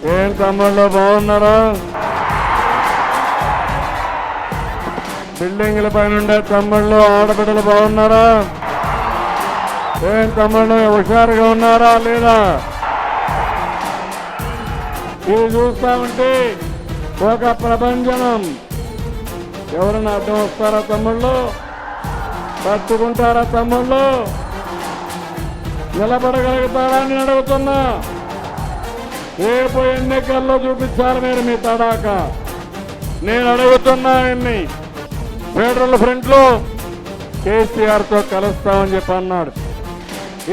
ఏం తమ్ముళ్ళు బాగున్నారా? బిల్డింగ్ల పైన ఉండే తమ్ముళ్ళు ఆడబిడ్డలు బాగున్నారా? ఏం తమ్ముళ్ళు హుషారుగా ఉన్నారా లేదా? ఇది చూస్తా ఉంటే ఒక ప్రపంచం. ఎవరైనా అర్థం వస్తారా తమ్ముళ్ళు? పట్టుకుంటారా తమ్ముళ్ళు? నిలబడగలుగుతారా అని అడుగుతున్నా. రేపు ఎన్నికల్లో చూపించాలి మీరు మీ తడాక. నేను అడుగుతున్నా ఆయన్ని. ఫెడరల్ ఫ్రంట్ లో కేసీఆర్ తో కలుస్తామని చెప్పి అన్నాడు.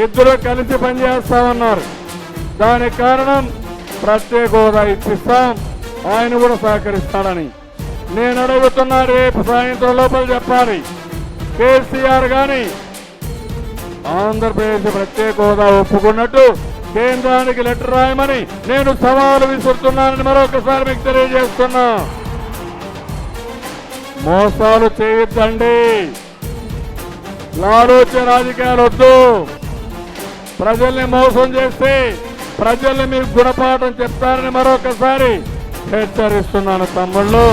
ఇద్దరు కలిసి పనిచేస్తామన్నారు. దానికి కారణం ప్రత్యేక హోదా ఇప్పిస్తాం, ఆయన కూడా సహకరిస్తాడని. నేను అడుగుతున్నా, రేపు సాయంత్రం లోపల చెప్పాలి. కేసీఆర్ గాని ఆంధ్రప్రదేశ్ ప్రత్యేక హోదా ఒప్పుకున్నట్టు కేంద్రానికి లెటర్ రాయమని నేను సవాలు విసురుతున్నానని మరొకసారి మీకు తెలియజేస్తున్నా. మోసాలు చేయొద్దండి. లాలోచన రాజకీయాలు వద్దు. ప్రజల్ని మోసం చేస్తే ప్రజల్ని మీరు గుణపాఠం చెప్తారని మరొకసారి హెచ్చరిస్తున్నాను తమ్ముళ్ళు.